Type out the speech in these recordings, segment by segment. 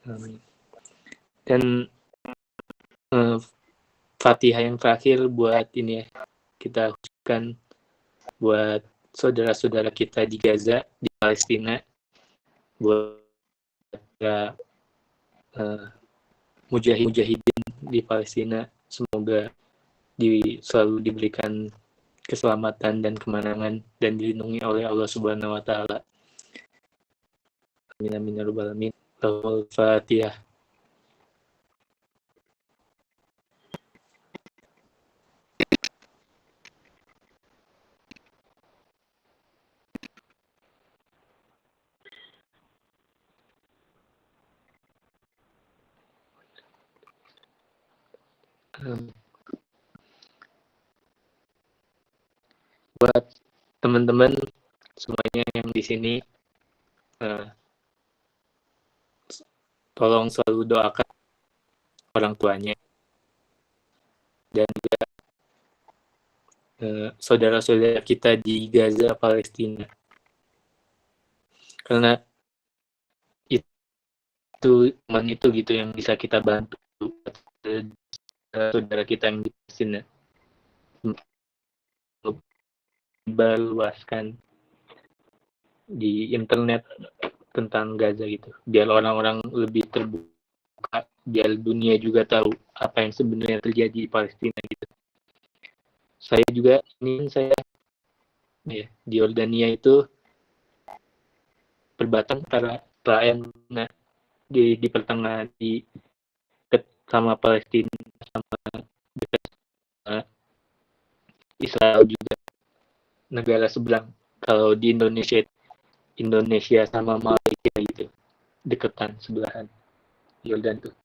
Amin. Dan Fatihah yang terakhir buat ini ya, kita khususkan buat saudara-saudara kita di Gaza, di Palestina, buat mujahidin di Palestina, semoga selalu diberikan keselamatan dan kemenangan dan dilindungi oleh Allah Subhanahu wa taala. Amin amin ya rabbal alamin. Al-Fatihah. Buat teman-teman semuanya yang di sini, tolong selalu doakan orang tuanya dan juga saudara-saudara kita di Gaza, Palestina, karena itu gitu yang bisa kita bantu saudara kita yang di Palestina, luaskan di internet tentang Gaza gitu, biar orang-orang lebih terbuka, biar dunia juga tahu apa yang sebenarnya terjadi di Palestina gitu. Saya juga ya, di Yordania itu perbatasan antara Israel di pertengahan di sama Palestina sama dekat Israel juga negara seberang. Kalau di Indonesia sama Malaysia gitu, deketan sebelahan Yordan tuh.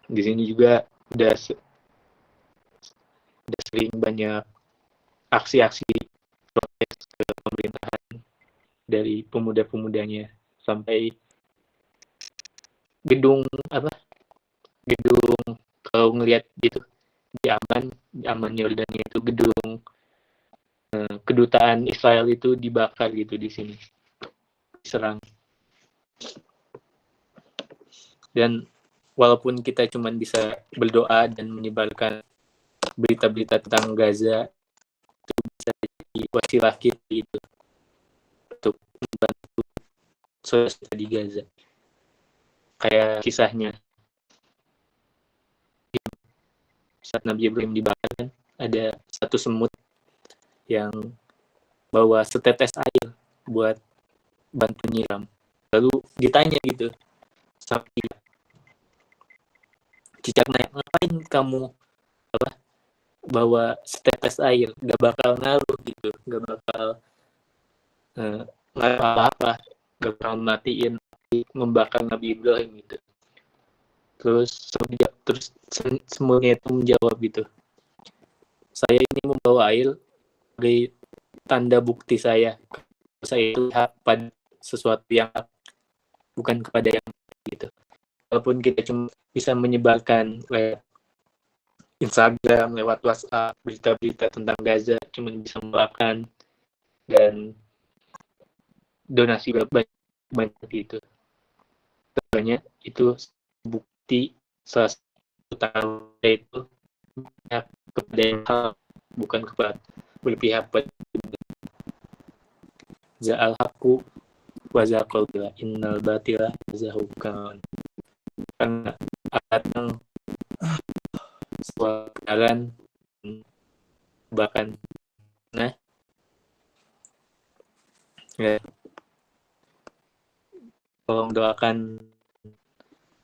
Di sini juga udah sering banyak aksi-aksi protes ke pemerintahan dari pemuda-pemudanya, sampai gedung kalau ngelihat gitu di aman Yordania itu gedung kedutaan Israel itu dibakar gitu di sini, diserang. Dan walaupun kita cuma bisa berdoa dan menyebarkan berita-berita tentang Gaza, itu bisa jadi wasilah kita gitu untuk membantu saudara di Gaza. Kayak kisahnya saat Nabi Ibrahim dibakar, kan ada satu semut yang bawa setetes air buat bantu nyiram. Lalu ditanya gitu sama cicak, ngapain kamu bawa setetes air, gak bakal ngaruh gitu, gak bakal apa-apa, gak bakal matiin membakar Nabi Ibrahim gitu. Terus semuanya itu menjawab gitu, saya ini membawa air sebagai tanda bukti saya itu pada sesuatu yang bukan kepada yang gitu. Walaupun kita cuma bisa menyebarkan lewat Instagram, lewat WhatsApp, berita-berita tentang Gaza, cuma bisa membawakan dan donasi banyak gitu. Sebenarnya itu bukti salah satu tanda itu kepada yang hal, bukan kepada berpihak pada Za'al haqqu wa zaqal bila innal batila zahukan. Karena akan kebenaran bahkan ya, tolong doakan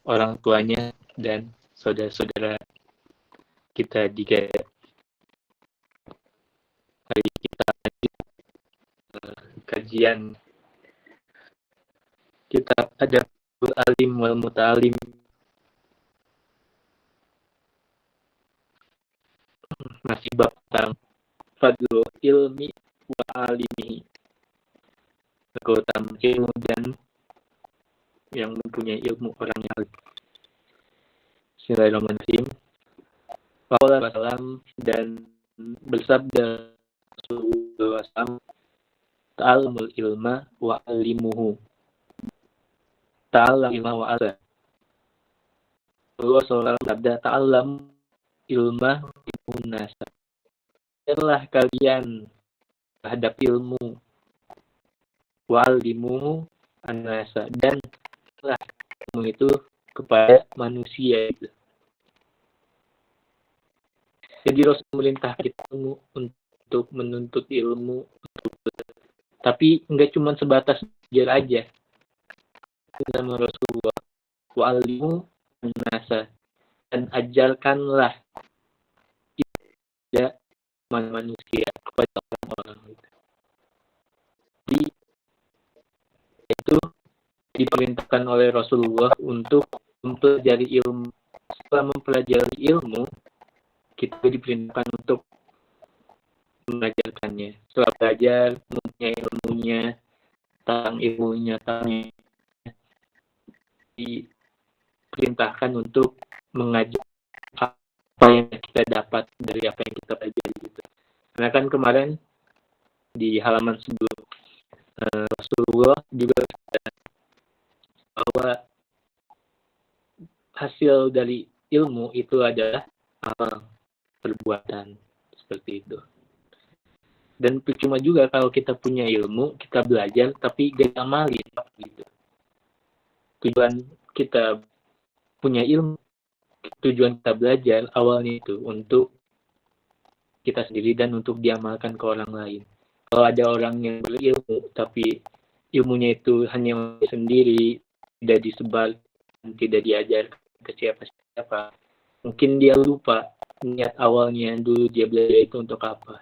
orang tuanya dan saudara-saudara kita di Gaza. Hari kita kajian, kita ada alim wal muta'alim, masih bab tentang fadlu ilmi wa alimi, keutamaan ilmu dan yang mempunyai ilmu orang yang alim. Bismillahirrahmanirrahim. Wassalamualaikum dan bersabda Rasulullah SAW, ta'allamul ilma wa alimuhu. ta'allam ilma wa ala. Allah SAW sabda, ta'allam ilma ilmun nasa. Belajarlah kalian terhadap ilmu, wa'alimu an-nasa, dan lah ilmu itu kepada manusia itu. Jadi Rasul memerintah kita untuk menuntut ilmu, tapi enggak cuma sebatas belajar aja. Nama Rasulullah, wa'alimu an-nasa, dan ajarkanlah kepada manusia, kepada orang-orang itu. Jadi itu diperintahkan oleh Rasulullah untuk mempelajari ilmu. Setelah mempelajari ilmu, kita diperintahkan untuk mengajarkannya. Setelah belajar, mempunyai ilmunya, tentang diperintahkan untuk mengajar apa yang kita dapat dari apa yang kita pelajari gitu. Karena kan kemarin di halaman sebelum Rasulullah juga bahwa hasil dari ilmu itu adalah amal perbuatan, seperti itu. Dan percuma juga kalau kita punya ilmu, kita belajar tapi gak amalin gitu. Tujuan kita punya ilmu, tujuan kita belajar awalnya itu untuk kita sendiri dan untuk diamalkan ke orang lain. Kalau ada orang yang berilmu tapi ilmunya itu hanya sendiri, tidak disebar, tidak diajar ke siapa-siapa, mungkin dia lupa niat awalnya dulu dia belajar itu untuk apa.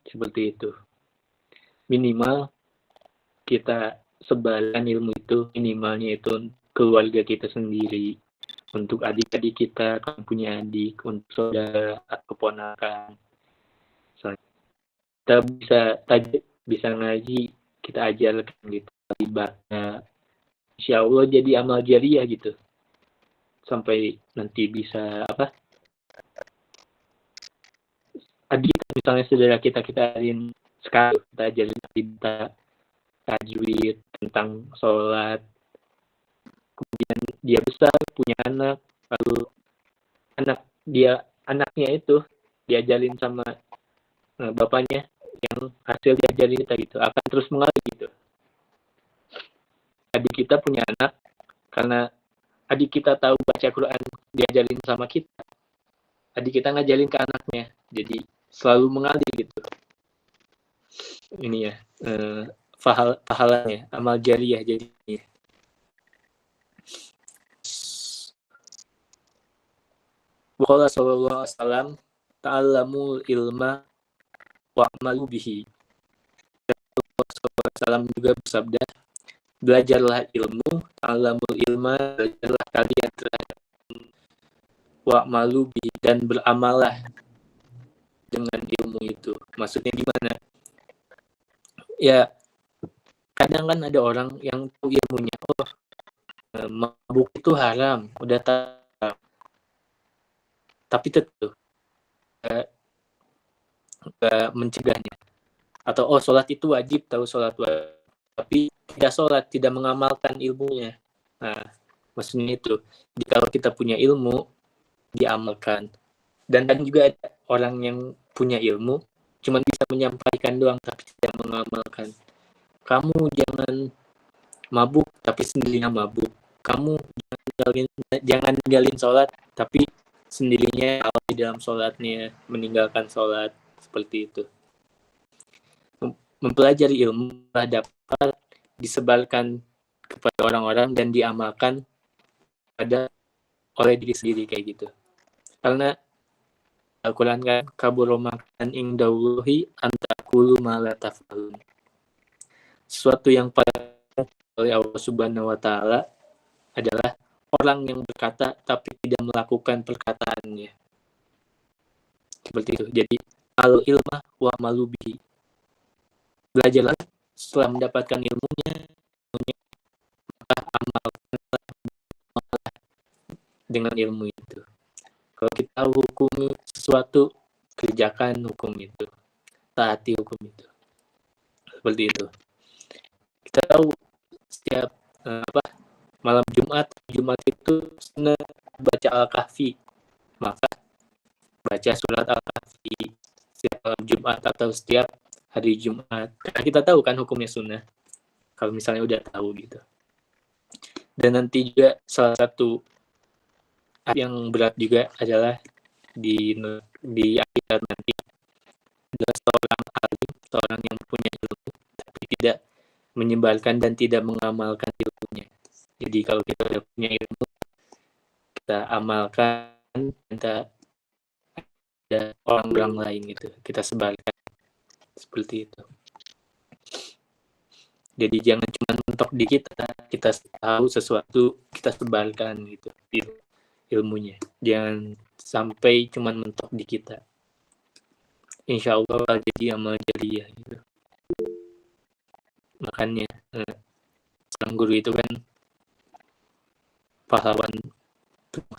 Seperti itu. Minimal kita sebarkan ilmu itu, minimalnya itu keluarga kita sendiri, untuk adik-adik kita, kalau punya adik, untuk saudara, keponakan. So, kita bisa ngaji, kita ajarkan gitu, ibadah. Insya Allah jadi amal jariah gitu. Sampai nanti bisa adik misalnya saudara kita ajarin sekarang, kita ajarin kita tajwid tentang sholat, kemudian dia besar punya anak, lalu anaknya itu diajarin sama bapaknya yang hasil diajarin kita gitu, akan terus mengalir gitu. Adik kita punya anak, karena adik kita tahu baca Quran diajarin sama kita, adik kita ngajarin ke anaknya, jadi selalu mengalir gitu. Ini ya pahalanya, amal jariah jadinya. Waqala sallallahu alaihi wasallam, ta'allamul ilma wa'malu bihi. Rasulullah SAW juga bersabda, belajarlah ilmu, ta'allamul ilma, belajarlah kalian terhadap wa'malu bihi, dan beramallah dengan ilmu itu. Maksudnya gimana? Ya, kadang kan ada orang yang tahu ilmunya, mabuk itu haram, udah tahu, tapi tetap mencegahnya. Atau sholat itu wajib, tahu sholat wajib, tapi tidak sholat, tidak mengamalkan ilmunya. Nah, maksudnya itu, kalau kita punya ilmu, diamalkan. Dan juga ada orang yang punya ilmu, cuma bisa menyampaikan doang, tapi tidak mengamalkan. Kamu jangan mabuk, tapi sendirinya mabuk. Kamu jangan ninggalin sholat, tapi sendirinya di dalam sholatnya meninggalkan sholat. Seperti itu. Mempelajari ilmu dapat disebarkan kepada orang-orang dan diamalkan oleh diri sendiri kayak gitu. Karena Al-Quran kan, kabura maqtan indallahi an taqulu ma la taf'alun. Sesuatu yang paling oleh Allah Subhanahu wa taala adalah orang yang berkata tapi tidak melakukan perkataannya. Seperti itu. Jadi al-ilma wa malubi. Belajarlah setelah mendapatkan ilmunya, maka amalkanlah dengan ilmu itu. Kalau kita tahu hukum sesuatu, kerjakan hukum itu, taati hukum itu. Seperti itu. Kita tahu setiap malam Jumat itu sunnah baca Al-Kahfi, maka baca surat Al-Kahfi setiap malam Jumat atau setiap hari Jumat. Karena kita tahu kan hukumnya sunnah kalau misalnya udah tahu gitu. Dan nanti juga salah satu yang berat juga adalah di akhirat nanti adalah seorang alim, seorang yang punya ilmu tapi tidak menyebarkan dan tidak mengamalkan ilmunya. Jadi kalau kita udah punya ilmu, kita amalkan, kita ada orang-orang lain gitu, kita sebarkan seperti itu. Jadi jangan cuma mentok di kita tahu sesuatu, kita sebarkan gitu ilmunya. Jangan sampai cuma mentok di kita. Insya Allah jadi amal jariah gitu. Makanya seorang guru itu kan pahlawan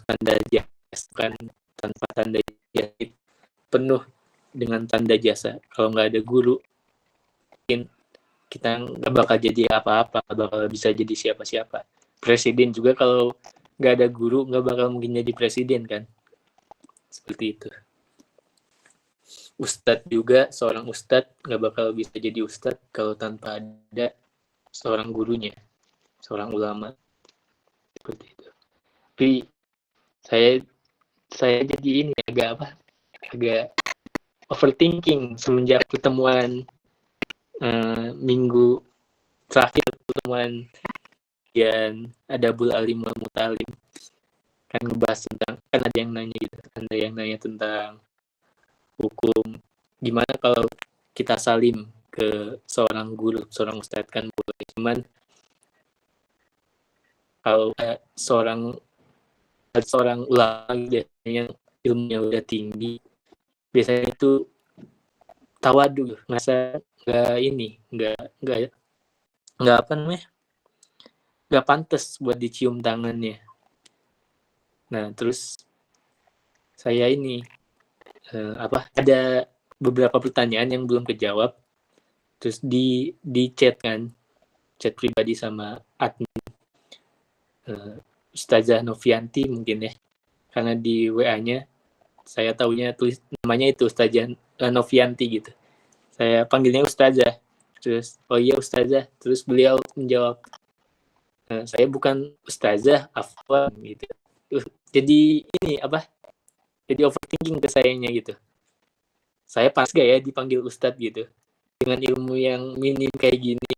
tanda jasa, kan tanpa tanda jasa penuh dengan tanda jasa. Kalau nggak ada guru, mungkin kita nggak bakal jadi apa-apa, nggak bakal bisa jadi siapa-siapa. Presiden juga kalau nggak ada guru nggak bakal mungkin jadi presiden kan, seperti itu. Ustadz juga, seorang ustadz nggak bakal bisa jadi ustadz kalau tanpa ada seorang gurunya, seorang ulama, seperti itu. Tapi saya jadi ini agak overthinking semenjak pertemuan minggu terakhir, pertemuan dan Adabul Alim wal Mutalim, kan ngebahas tentang, kan ada yang nanya tentang hukum gimana kalau kita salim ke seorang guru, seorang ustadz kan boleh, cuman kalau seorang ulama biasanya ilmunya udah tinggi, biasanya itu tawadu, ngerasa nggak pantas buat dicium tangannya. Nah terus saya ini ada beberapa pertanyaan yang belum kejawab, terus di chat pribadi sama admin Ustazah Novianti mungkin ya, karena di WA-nya saya taunya tulis namanya itu Ustazah Novianti gitu. Saya panggilnya Ustazah, terus oh iya Ustazah, terus beliau menjawab saya bukan Ustazah, afwan gitu. Jadi ini jadi overthinking ke sayanya gitu. Saya pas gak ya dipanggil Ustadz gitu dengan ilmu yang minim kayak gini.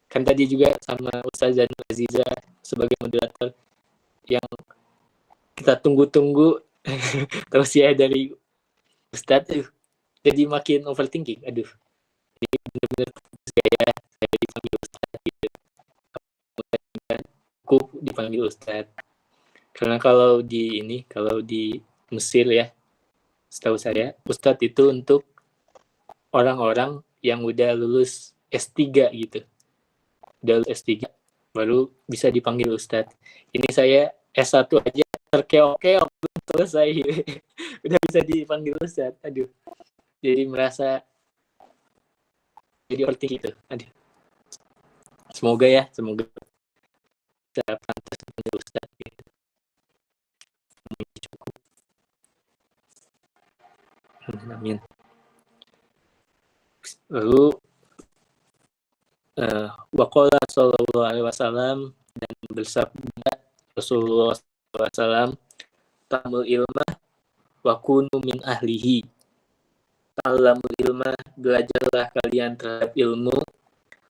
Kan tadi juga sama Ustazah Aziza sebagai moderator yang kita tunggu-tunggu terus ya dari Ustadz, jadi makin overthinking. Aduh, jadi benar-benar saya dipanggil Ustadz gitu. Aku dipanggil Ustadz. Karena kalau di Mesir ya, setahu saya Ustadz itu untuk orang-orang yang udah lulus S3 gitu. Udah lulus S3 baru bisa dipanggil Ustadz. Ini saya S1 aja terkeok-keok belum selesai. Udah bisa dipanggil Ustadz. Aduh. Jadi merasa jadi overthinking gitu. Aduh. Semoga bisa pantas dipanggil Ustadz gitu. Amin. Lalu waqala sallallahu alaihi wasallam, dan bersabda Rasulullah SAW, ta'amul ilmah wa kunu min ahlihi. Ta'amul ilmah, belajarlah kalian terhadap ilmu,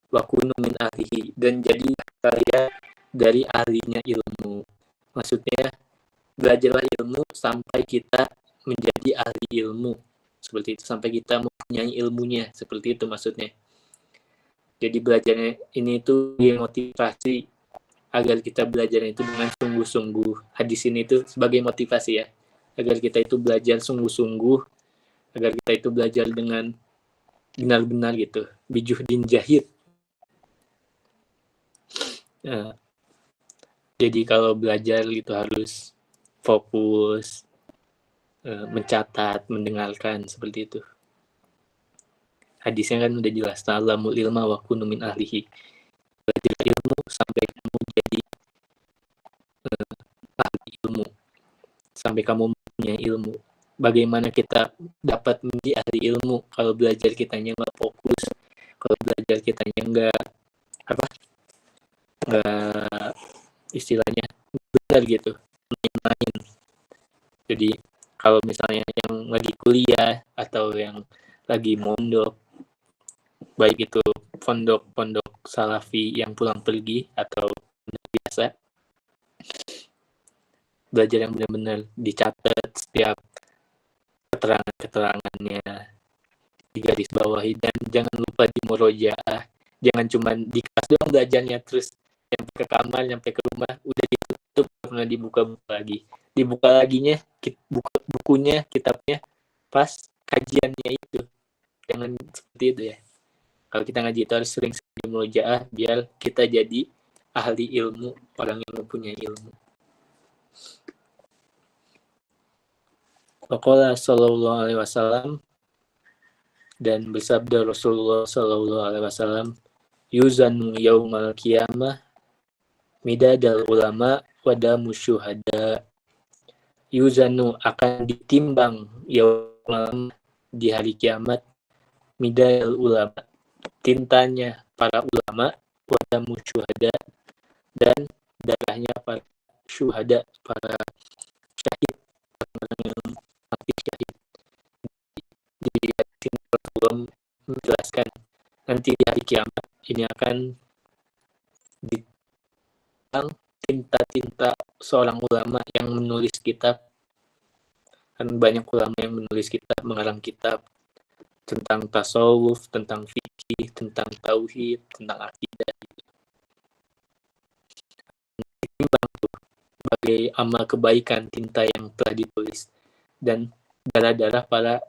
wa kunu min ahlihi, dan jadi kalian dari ahlinya ilmu. Maksudnya belajarlah ilmu sampai kita menjadi ahli ilmu, seperti itu, sampai kita mempunyai ilmunya, seperti itu maksudnya. Jadi belajarnya ini itu motivasi agar kita belajar itu dengan sungguh-sungguh. Hadis ini itu sebagai motivasi ya, agar kita itu belajar sungguh-sungguh, agar kita itu belajar dengan benar-benar gitu, bijuhdin jahid. Jadi kalau belajar itu harus fokus, mencatat, mendengarkan, seperti itu. Hadisnya kan udah jelas, ta'allamul ilma wa kunu min ahlihi. Belajar ilmu sampai kamu ilmu, sampai kamu punya ilmu. Bagaimana kita dapat menjadi ahli ilmu kalau belajar kitanya nggak fokus, kalau belajar kitanya nggak istilahnya benar gitu, main-main. Jadi kalau misalnya yang lagi kuliah atau yang lagi mondok, baik itu pondok salafi yang pulang pergi atau biasa, belajar yang benar-benar dicatat setiap keterangannya, di garis bawahi, dan jangan lupa di murojaah. Jangan cuma di kelas doang belajarnya, terus sampai ke kamar, sampai ke rumah udah ditutup, pernah dibuka-buka lagi. Dibuka laginya buka bukunya, kitabnya pas kajiannya itu. Jangan seperti itu ya. Kalau kita ngaji itu harus sering-sering murojaah biar kita jadi ahli ilmu, orang yang mempunyai ilmu. Waqala sallallahu alaihi wasallam, dan bersabda Rasulullah sallallahu alaihi wasallam, yuzanu yaumal qiyamah midadal ulama wadamu syuhada. Yuzanu akan ditimbang yaumal di hari kiamat, midadal ulama tintanya para ulama, wadamu syuhada dan darahnya para syuhada, para syahid, orang yang mati syahid. Di sini Rasulullah menjelaskan nanti di hari kiamat ini akan ditentang tinta-tinta seorang ulama yang menulis kitab. Kan banyak ulama yang menulis kitab, mengarang kitab tentang tasawuf, tentang fikih, tentang tauhid, tentang akidah. Ditimbang tuh sebagai amal kebaikan tinta yang telah ditulis, dan darah-darah para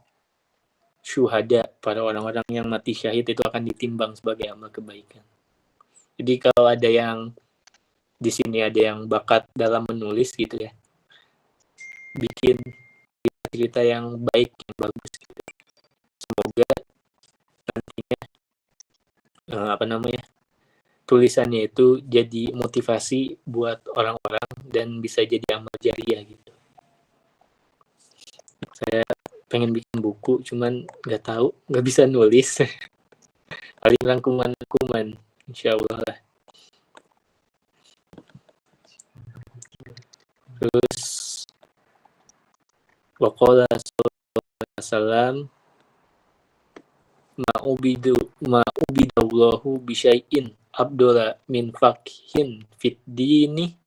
syuhada, para orang-orang yang mati syahid itu akan ditimbang sebagai amal kebaikan. Jadi kalau ada yang di sini ada yang bakat dalam menulis gitu ya, bikin cerita yang baik, yang bagus gitu. Semoga nantinya tulisannya itu jadi motivasi buat orang-orang dan bisa jadi amal jariah gitu. Saya pengen bikin buku, cuman nggak tahu, nggak bisa nulis. Paling rangkuman, insya Allah lah. Terus waqala sallallahu alaihi wasallam, ma'ubidallahu bisyai'in abdullah min fakhin fit dini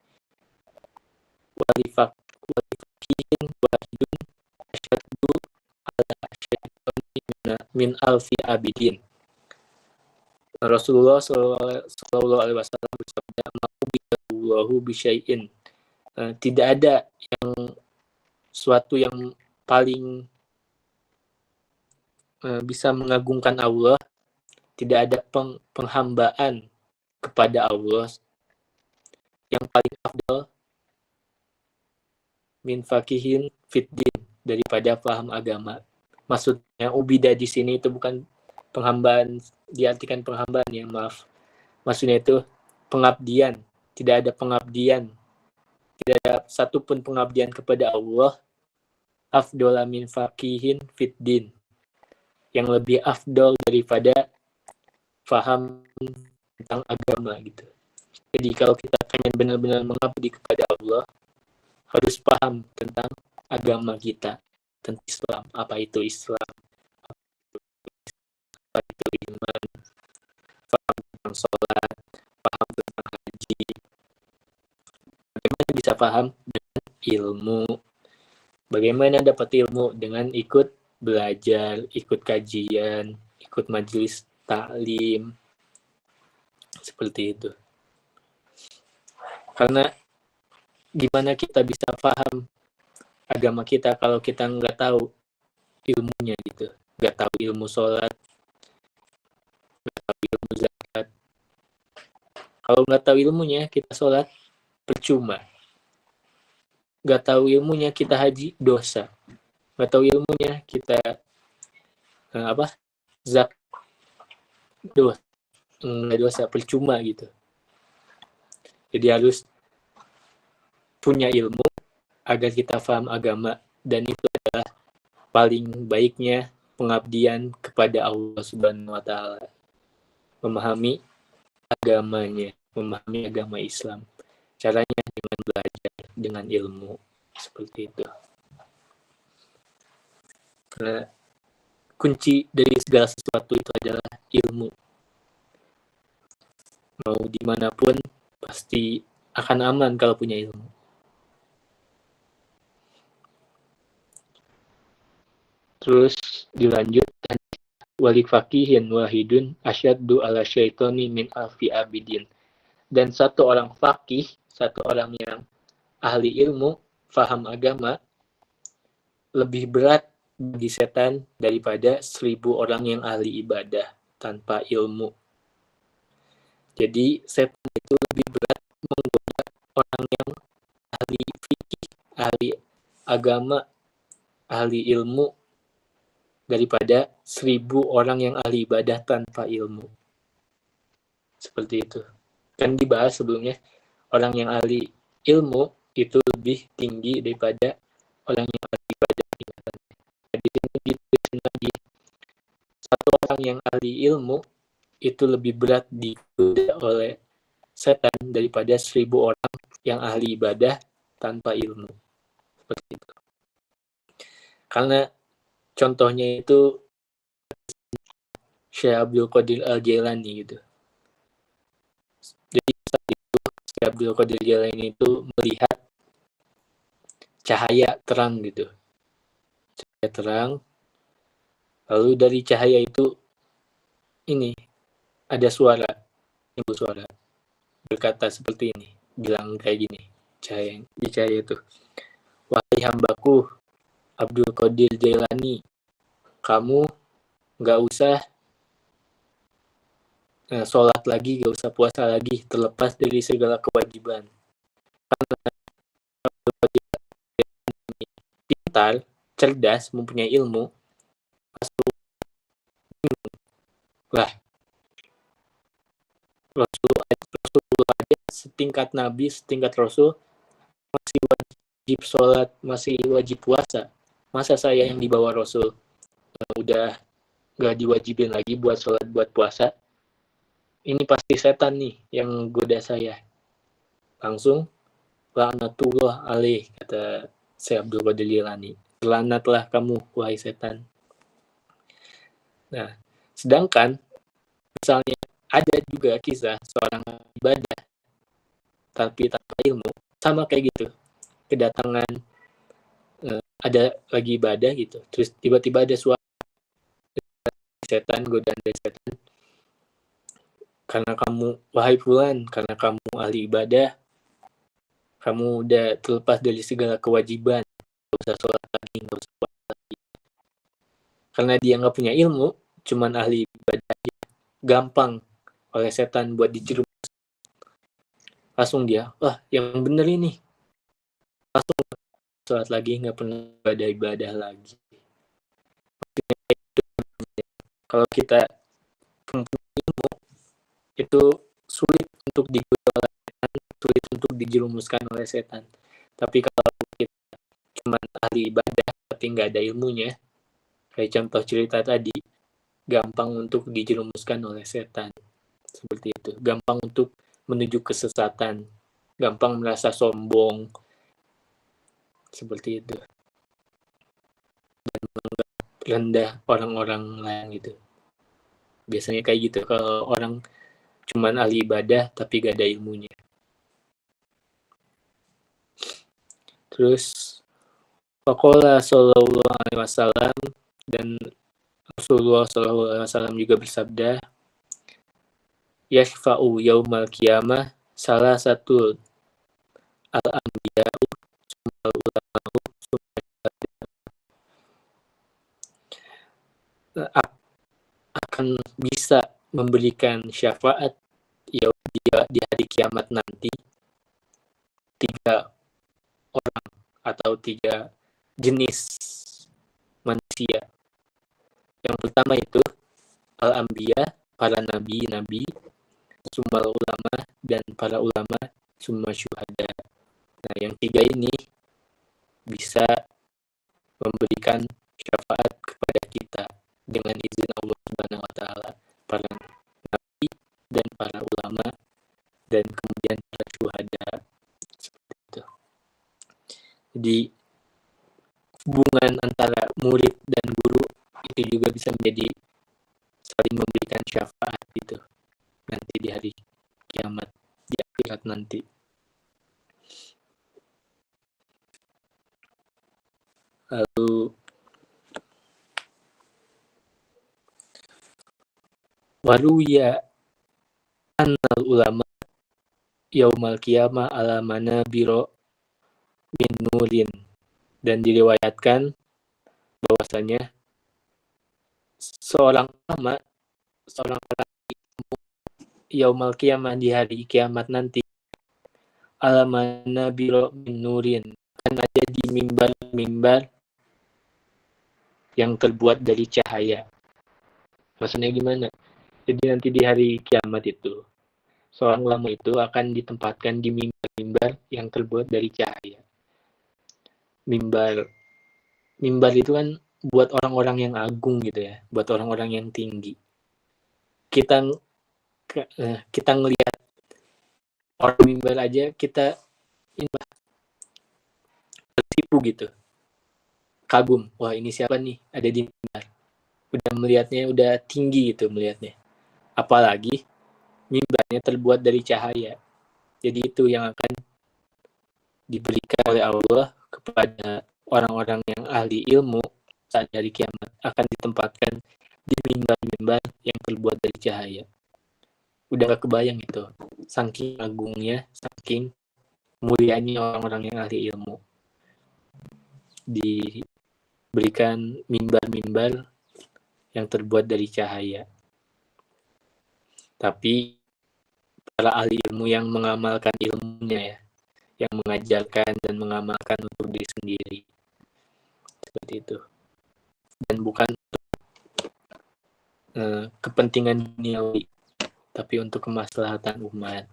walifakihin wahidun asyadu ala syaitani min alfi abidin. Rasulullah sallallahu alaihi wasallam bersabda, ma'ubidallahu bisyai'in, tidak ada yang suatu yang paling bisa mengagungkan Allah, tidak ada penghambaan kepada Allah yang paling afdal min fakihin fiddin, daripada paham agama. Maksudnya ubida di sini itu bukan penghambaan, diartikan penghambaan ya, maaf. Maksudnya itu pengabdian. Tidak ada pengabdian, tidak ada satupun pengabdian kepada Allah afdal min fakihin fiddin, yang lebih afdal daripada paham tentang agama gitu. Jadi kalau kita pengen benar-benar mengabdi kepada Allah, harus paham tentang agama kita, tentang Islam, apa itu Islam, apa itu iman, paham tentang sholat, paham tentang haji. Bagaimana bisa paham? Dengan ilmu. Bagaimana dapat ilmu? Dengan ikut belajar, ikut kajian, ikut majelis taklim, seperti itu. Karena gimana kita bisa paham agama kita kalau kita nggak tahu ilmunya gitu, nggak tahu ilmu sholat, nggak tahu ilmu zakat. Kalau nggak tahu ilmunya kita sholat percuma, nggak tahu ilmunya kita haji dosa, nggak tahu ilmunya kita zakat dosa, percuma gitu. Jadi harus punya ilmu, agar kita paham agama, dan itu adalah paling baiknya pengabdian kepada Allah Subhanahu wa taala. Memahami agamanya, memahami agama Islam. Caranya dengan belajar, dengan ilmu, seperti itu. Karena kunci dari segala sesuatu itu adalah ilmu. Mau dimanapun pasti akan aman kalau punya ilmu. Terus dilanjut, wali faqihin wahidun asyaddu ala syaitani min alfi abidin. Dan satu orang fakih, satu orang yang ahli ilmu, faham agama, lebih berat bagi setan daripada 1000 orang yang ahli ibadah tanpa ilmu. Jadi setan itu lebih berat menggoda orang yang ahli fikih, ahli agama, ahli ilmu daripada 1000 orang yang ahli ibadah tanpa ilmu. Seperti itu. Kan dibahas sebelumnya, orang yang ahli ilmu itu lebih tinggi daripada orang yang ahli ibadah. Jadi dituliskan lagi, satu orang yang ahli ilmu itu lebih berat digoda oleh setan daripada 1000 orang yang ahli ibadah tanpa ilmu. Seperti itu. Karena contohnya itu Syekh Abdul Qadir Al-Jailani gitu. Jadi saat itu Syekh Abdul Qadir Al-Jailani itu melihat cahaya terang gitu. Cahaya terang. Lalu dari cahaya itu ini ada suara, ibu suara berkata seperti ini, bilang kayak gini, cahaya di cahaya itu, wahai hambaku Abdul Qadir Jailani, kamu nggak usah sholat lagi, nggak usah puasa lagi, terlepas dari segala kewajiban. Karena pintar, cerdas, mempunyai ilmu, lah Rasulullah aja setingkat Nabi, setingkat Rasul, masih wajib sholat, masih wajib puasa. Masa saya yang di bawah Rasul udah gak diwajibin lagi buat sholat, buat puasa? Ini pasti setan nih yang goda saya. Langsung laknatullah alaih, kata Syekh Abdul Qadir Jailani. Laknatlah kamu, wahai setan. Nah, sedangkan misalnya ada juga kisah seorang ibadah tapi tanpa ilmu, sama kayak gitu. Kedatangan ada lagi ibadah gitu, terus tiba-tiba ada suara setan, godaan dari setan. Karena kamu, wahai fulan, karena kamu ahli ibadah, kamu udah terlepas dari segala kewajiban, gak usah sholat lagi, gak usah puasa lagi. Karena dia gak punya ilmu, cuman ahli ibadah, gampang oleh setan buat dijerumus. Langsung dia, wah yang bener ini, langsung sholat lagi, gak pernah ibadah lagi. Kalau kita mempunyai ilmu, itu sulit untuk digoda oleh setan, sulit untuk dijerumuskan oleh setan. Tapi kalau kita cuma ahli ibadah tapi nggak ada ilmunya, kayak contoh cerita tadi, gampang untuk dijerumuskan oleh setan. Seperti itu. Gampang untuk menuju kesesatan, gampang merasa sombong, seperti itu. Dan menganggap rendah orang-orang lain gitu. Biasanya kayak gitu kalau orang cuman ahli ibadah tapi gak ada ilmunya. Terus Faqala sallallahu alaihi wasallam, dan Rasulullah sallallahu alaihi wasallam juga bersabda, yashfa'u yaumal qiyamah salah satu al-anbiya'u sumal ulama'u akan bisa memberikan syafaat ya di hari kiamat nanti 3 orang atau 3 jenis manusia. Yang pertama itu al-anbiya, para nabi-nabi, sumal ulama, dan para ulama, summa syuhada. Nah, yang 3 ini bisa memberikan syafaat kepada kita dengan izin Allah Subhanahu wa taala, para nabi dan para ulama dan kemudian para syuhada. Seperti itu. Jadi hubungan antara murid dan guru itu juga bisa menjadi saling memberikan syafaat gitu nanti di hari kiamat, di akhirat nanti. Lalu waruya annal ulama yaumal qiyamah ala manabiro min nurin, dan diriwayatkan bahwasanya seorang ulama, seorang yaumal qiyamah di hari kiamat nanti ala manabiro min nurin, akan ada di mimbar-mimbar yang terbuat dari cahaya. Maksudnya gimana? Jadi nanti di hari kiamat itu seorang ulama itu akan ditempatkan di mimbar-mimbar yang terbuat dari cahaya. Mimbar itu kan buat orang-orang yang agung gitu ya, buat orang-orang yang tinggi. Kita ngelihat orang mimbar aja kita tertipu gitu, kagum, wah ini siapa nih ada di mimbar, udah melihatnya udah tinggi gitu melihatnya, apalagi mimbarnya terbuat dari cahaya. Jadi itu yang akan diberikan oleh Allah kepada orang-orang yang ahli ilmu saat hari kiamat, akan ditempatkan di mimbar-mimbar yang terbuat dari cahaya. Udah gak kebayang itu, saking agungnya, saking mulianya orang-orang yang ahli ilmu, diberikan mimbar-mimbar yang terbuat dari cahaya. Tapi para ahli ilmu yang mengamalkan ilmunya ya, yang mengajarkan dan mengamalkan untuk diri sendiri, seperti itu, dan bukan kepentingan duniawi, tapi untuk kemaslahatan umat.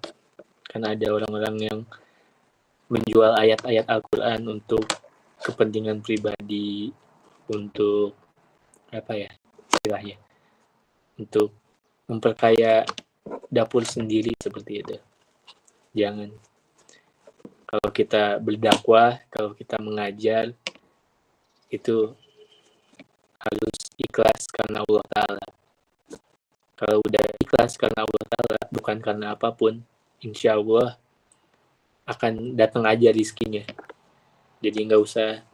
Karena ada orang-orang yang menjual ayat-ayat Al-Quran untuk kepentingan pribadi, untuk apa ya istilahnya, untuk memperkaya dapur sendiri, seperti itu. Jangan. Kalau kita berdakwah, kalau kita mengajar, itu harus ikhlas karena Allah Ta'ala. Kalau udah ikhlas karena Allah Ta'ala, bukan karena apapun, insya Allah akan datang aja rizkinya. Jadi nggak usah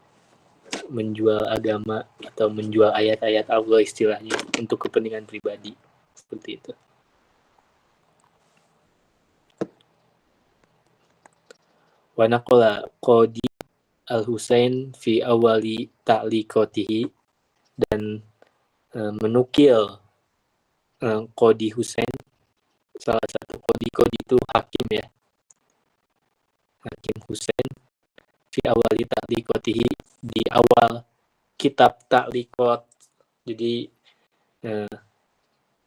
menjual agama atau menjual ayat-ayat Allah istilahnya untuk kepentingan pribadi, seperti itu. Wa naqala Qadi Al-Husain fi awali ta'liqatihi, dan menukil Qadi Husain, salah satu Qadi itu hakim ya, Hakim Husain, fi awali ta'liqatihi, di awal kitab ta'liqat. Jadi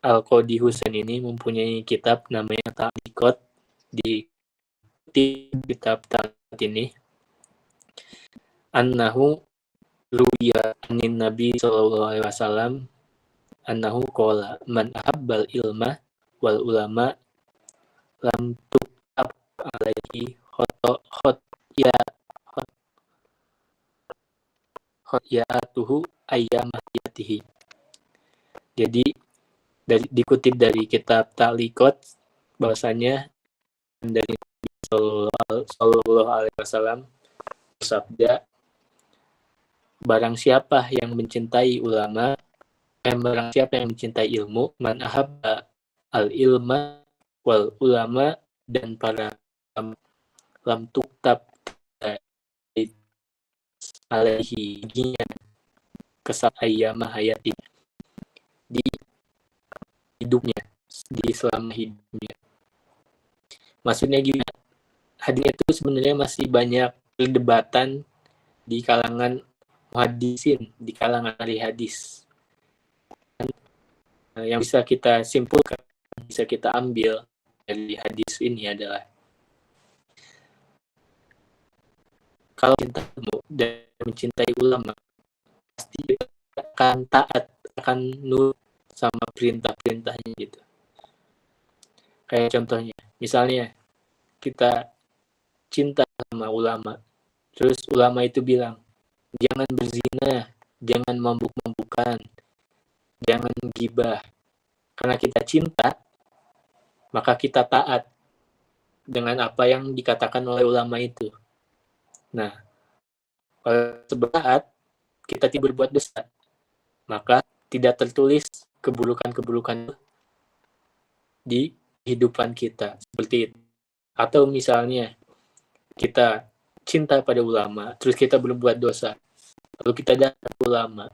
Al-Qadi Husain ini mempunyai kitab namanya ta'liqat. Di kitab ta'liqat ini annahu ruwiya anin Nabi sallallahu alaihi wasallam annahu qala man ahabbal ilma wal ulama lam tuqab alaihi khotiyatuhu ayyam hayatihi. Jadi dikutip dari kitab Ta'liqat bahwasanya dari Nabi sallallahu alaihi wasallam bersabda, barang siapa yang mencintai ulama, barang siapa yang mencintai ilmu, man ahabba al ilma wal ulama, dan para lam tuktab alaihi kesal ayyama hayati, di hidupnya, di selama hidupnya. Maksudnya gimana? Hadis itu sebenarnya masih banyak perdebatan di kalangan muhaddisin, di kalangan ahli hadis. Yang bisa kita simpulkan, bisa kita ambil dari hadis ini adalah kalau cinta ilmu dan mencintai ulama, pasti kita akan taat, akan nurut sama perintah-perintahnya gitu. Kayak contohnya, misalnya kita cinta sama ulama, terus ulama itu bilang, jangan berzina, jangan mabuk-mabukan, jangan gibah. Karena kita cinta, maka kita taat dengan apa yang dikatakan oleh ulama itu. Nah, kalau seberat kita tidak berbuat dosa, maka tidak tertulis keburukan-keburukan di kehidupan kita seperti itu. Atau misalnya kita cinta pada ulama, terus kita berbuat dosa, lalu kita datang ke ulama,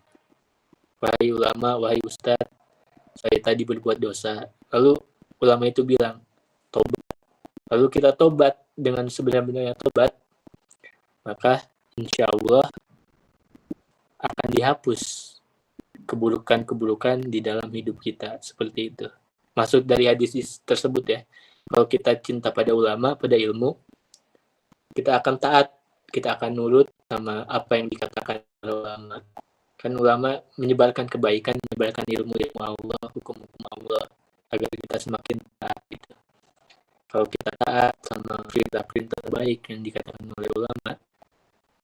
wahai ustadz, saya tadi berbuat dosa. Lalu ulama itu bilang, tobat. Lalu kita tobat dengan sebenar-benarnya tobat, maka insya Allah akan dihapus keburukan-keburukan di dalam hidup kita. Seperti itu. Maksud dari hadis tersebut ya, kalau kita cinta pada ulama, pada ilmu, kita akan taat, kita akan nurut sama apa yang dikatakan oleh ulama. Kan ulama menyebarkan kebaikan, menyebarkan ilmu Allah, hukum-hukum Allah, agar kita semakin taat gitu. Kalau kita taat sama perintah-perintah baik yang dikatakan oleh ulama,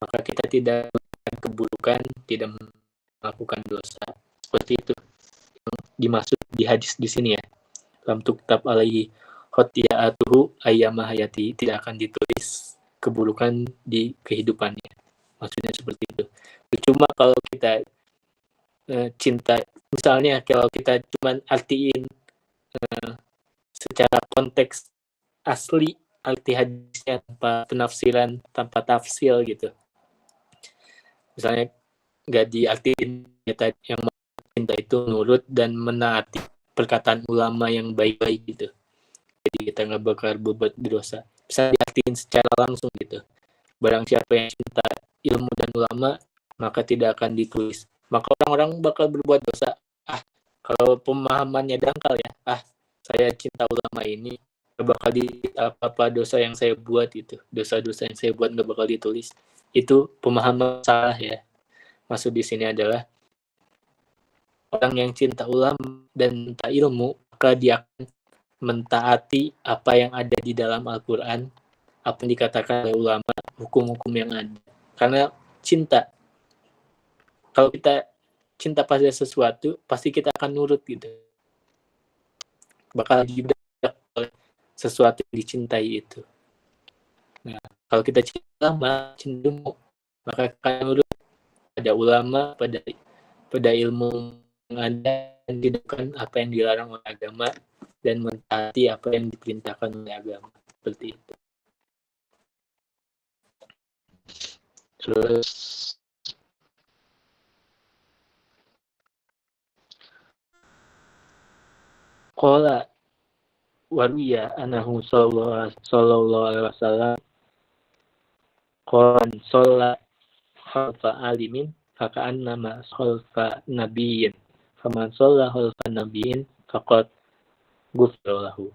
maka kita tidak melakukan keburukan, tidak melakukan dosa. Seperti itu yang dimaksud di hadis di sini ya. Lam tuktab alaihi khotia'atuhu ayyama hayati, tidak akan ditulis keburukan di kehidupannya. Maksudnya seperti itu. Cuma kalau kita cinta, misalnya kalau kita cuma artiin secara konteks asli, arti hadisnya tanpa penafsiran, tanpa tafsil gitu. Misalnya nggak diartiin yang cinta itu nurut dan menaati perkataan ulama yang baik-baik gitu. Jadi kita nggak bakal berbuat dosa. Bisa diartiin secara langsung gitu. Barang siapa yang cinta ilmu dan ulama, maka tidak akan ditulis. Maka orang-orang bakal berbuat dosa. Kalau pemahamannya dangkal ya, saya cinta ulama ini, gak bakal apa dosa yang saya buat itu, dosa-dosa yang saya buat gak bakal ditulis. Itu pemahaman salah ya. Maksud di sini adalah orang yang cinta ulama dan cinta ilmu, maka dia akan mentaati apa yang ada di dalam Al-Quran, apa yang dikatakan oleh ulama, hukum-hukum yang ada. Karena cinta, kalau kita cinta pada sesuatu, pasti kita akan nurut gitu. Bakal dibedak oleh sesuatu yang dicintai itu. Nah, kalau kita cinta ulama, cinta ilmu, maka akan nurut pada ulama, pada ilmu yang ada, dan tidakkan apa yang dilarang oleh agama, dan mentaati apa yang diperintahkan oleh agama. Seperti itu. Terus qala wariya anahu sallallahu alaihi wasallam qala sholla khalfa alimin faka'annama khalfa nabiyyin faman sholla khalfa nabiyyin faqad ghufira lahu.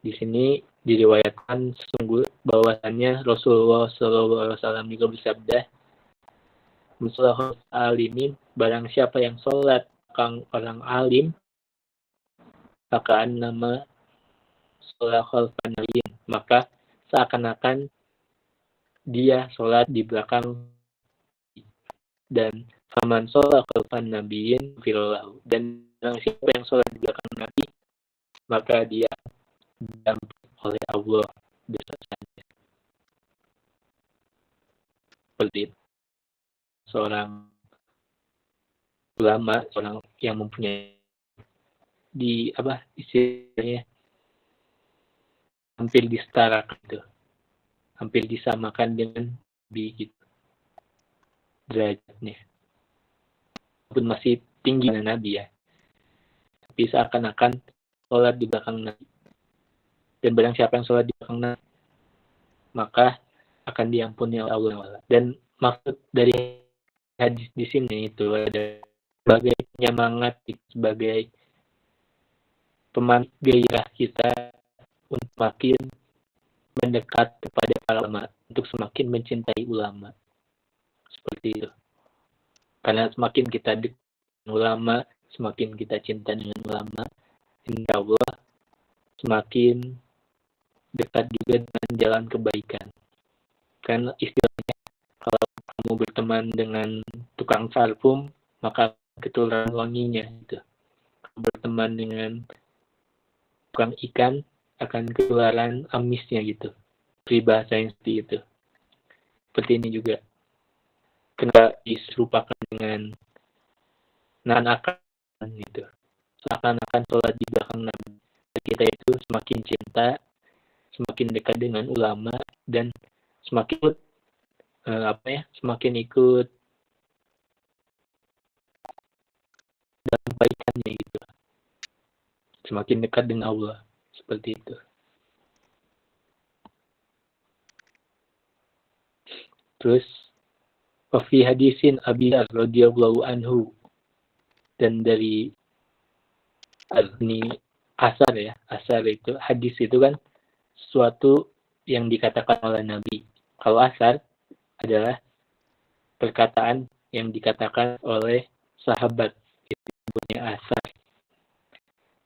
Di sini diriwayatkan sesungguh bahwasannya Rasulullah sallallahu alaihi wasallam juga bersabda, "Musallahu alimin, barang siapa yang sholat kang orang alim, faka'annama sholat khalfan nabiyyin, maka seakan-akan dia sholat di belakang, dan faman sholat khalfan nabiyyin filallahu, dan siapa yang sholat di belakang Nabi, maka dia diampuni oleh Allah dosanya." Seperti itu. Seorang ulama, seorang yang mempunyai istilahnya hampir disetarakan gitu, hampir disamakan dengan Nabi gitu derajatnya, walaupun masih tinggi dengan Nabi ya, tapi seakan-akan sholat di belakang Nabi. Dan barang siapa yang sholat di belakang Nabi, maka akan diampuni oleh Allah. Dan maksud dari hadis di sini itu ada sebagai penyemangat, sebagai pemantik gairah kita untuk makin mendekat kepada para ulama, untuk semakin mencintai ulama. Seperti itu. Karena semakin kita dekat dengan ulama, semakin kita cinta dengan ulama, insya Allah semakin dekat juga dengan jalan kebaikan. Kan istilahnya, kalau kamu berteman dengan tukang parfum, maka ketularan wanginya gitu. Berteman dengan tukang ikan, akan ketularan amisnya gitu. Peribahasa yang seperti itu. Seperti ini juga. Kenapa diserupakan dengan nahan akan gitu. Seakan-akan sholat di belakang Nabi. Kita itu semakin cinta, semakin dekat dengan ulama, dan semakin semakin ikut dalam kebaikannya gitu. Semakin dekat dengan Allah. Seperti itu. Terus fi hadisin Abi radhiyallahu anhu, dan dari ini asar ya, asar itu hadis itu kan sesuatu yang dikatakan oleh Nabi. Kalau asar adalah perkataan yang dikatakan oleh sahabat, itu disebutnya asar.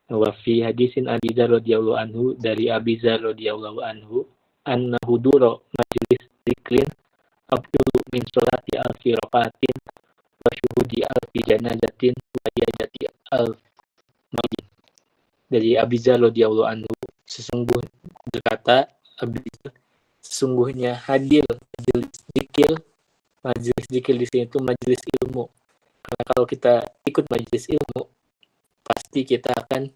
Wa fi hadisin Abi Dzar radhiyallahu anhu, dari Abi Dzar radhiyallahu anhu, anna hudura majlis dzikrin abdul min sholati alfi raqatin wa syuhudi alfi janazatin wa yajati alf mayyit. Dari Abi Dzar radhiyallahu anhu, berkata Abi Dzar, sesungguhnya hadir majelis zikir di sini itu majelis ilmu. Karena kalau kita ikut majelis ilmu, pasti kita akan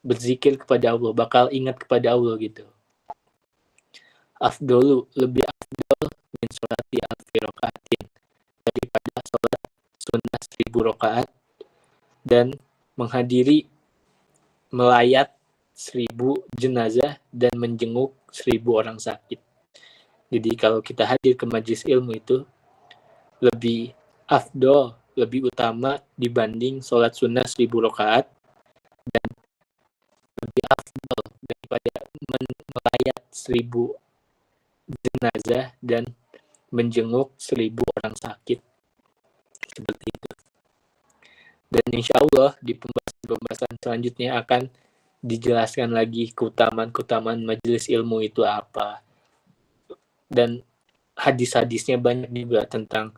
berzikir kepada Allah, bakal ingat kepada Allah gitu. Afdolu, lebih afdol min sholati alfi rokaatin, daripada sholat sunnah 1000 rakaat, dan menghadiri melayat 1000 jenazah dan menjenguk 1000 orang sakit. Jadi kalau kita hadir ke majelis ilmu itu lebih afdol, lebih utama dibanding sholat sunnah 1000 rakaat, dan lebih afdol daripada melayat 1000 jenazah dan menjenguk 1000 orang sakit. Seperti itu. Dan insya Allah di pembahasan selanjutnya akan dijelaskan lagi keutamaan majelis ilmu itu apa. Dan hadis-hadisnya banyak juga tentang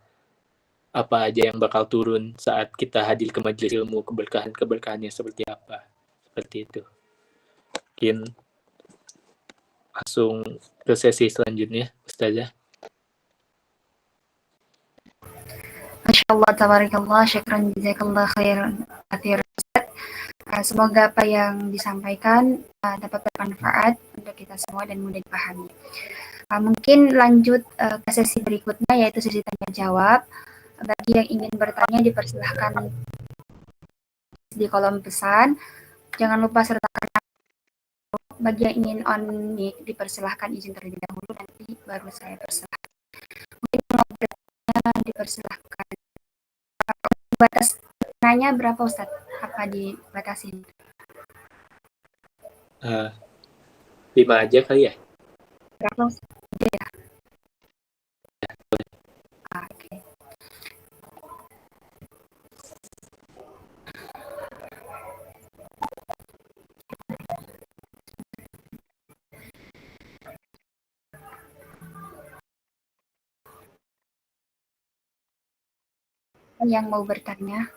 apa aja yang bakal turun saat kita hadir ke majelis ilmu, keberkahannya seperti apa. Seperti itu. Mungkin langsung ke sesi selanjutnya, Ustazah. Masya Allah, tabarakallah, syukran jazakallah khairan katsiran. Semoga apa yang disampaikan dapat bermanfaat untuk kita semua dan mudah dipahami. Mungkin lanjut ke sesi berikutnya, yaitu sesi tanya jawab. Bagi yang ingin bertanya dipersilahkan di kolom pesan. Jangan lupa sertakan. Bagi yang ingin on mic dipersilahkan izin terlebih dahulu, nanti baru saya persilahkan. Mungkin mau bertanya dipersilahkan. Batas nanya berapa, Ustaz? Apa dibatasin? 5 aja kali ya? Berapa, Ustaz? Ya. Oke. Yang mau bertanya?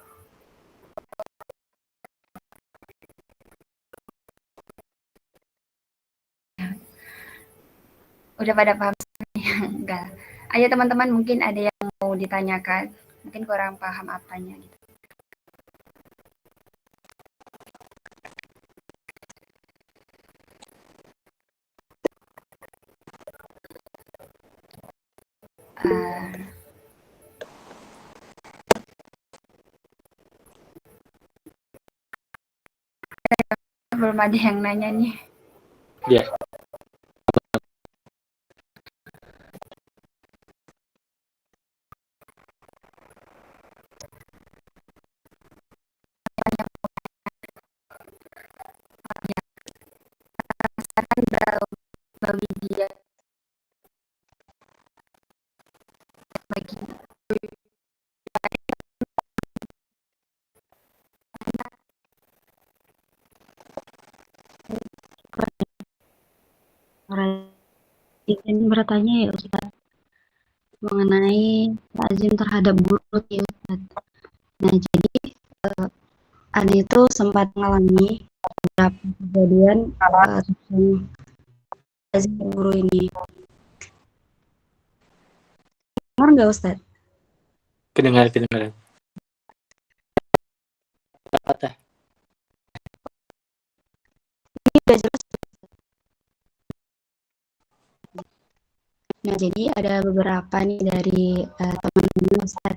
Udah pada paham? Enggak. Ayo teman-teman, mungkin ada yang mau ditanyakan. Mungkin kurang paham apanya gitu. Belum ada yang nanya nih. Ya. Silakan Mbak Widy. Izin bertanya ya Ustaz, mengenai takzim terhadap guru ya Ustaz. Nah jadi Ana itu sempat mengalami beberapa kejadian tentang takzim guru ini. Dengar nggak Ustaz? Kedengaran. Patah. Ini udah jelas. Nah jadi ada beberapa nih dari teman-teman Ustaz.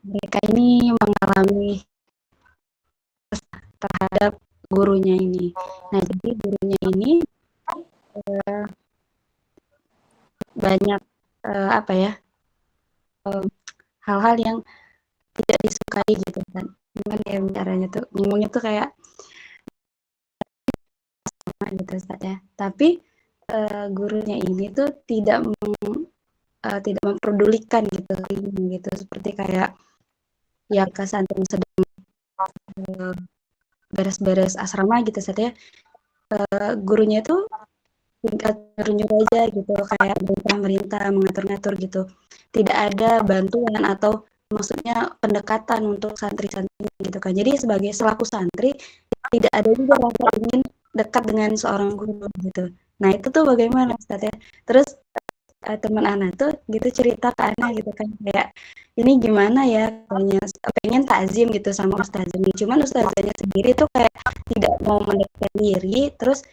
Mereka ini mengalami terhadap gurunya ini. Nah jadi gurunya ini banyak apa ya, hal-hal yang tidak disukai gitu kan. Gimana ya caranya tuh ngomongnya tuh kayak sama gitu Ustaz ya. Tapi gurunya ini tuh tidak memperdulikan gitu ini gitu, seperti kayak ya ke santri sedang beres-beres asrama gitu Ustaz ya. Gurunya itu tingkat nyuruh aja gitu, kayak merintah mengatur-ngatur gitu. Tidak ada bantuan atau maksudnya pendekatan untuk santri-santri gitu kan. Jadi sebagai selaku santri tidak ada juga rasa ingin dekat dengan seorang guru gitu. Nah itu tuh bagaimana Ustaz ya. Terus teman Ana tuh gitu cerita ke Ana gitu kan, kayak ini gimana ya, pengen takzim gitu sama ustaznya, cuman ustazanya sendiri tuh kayak tidak mau mendekatkan diri, terus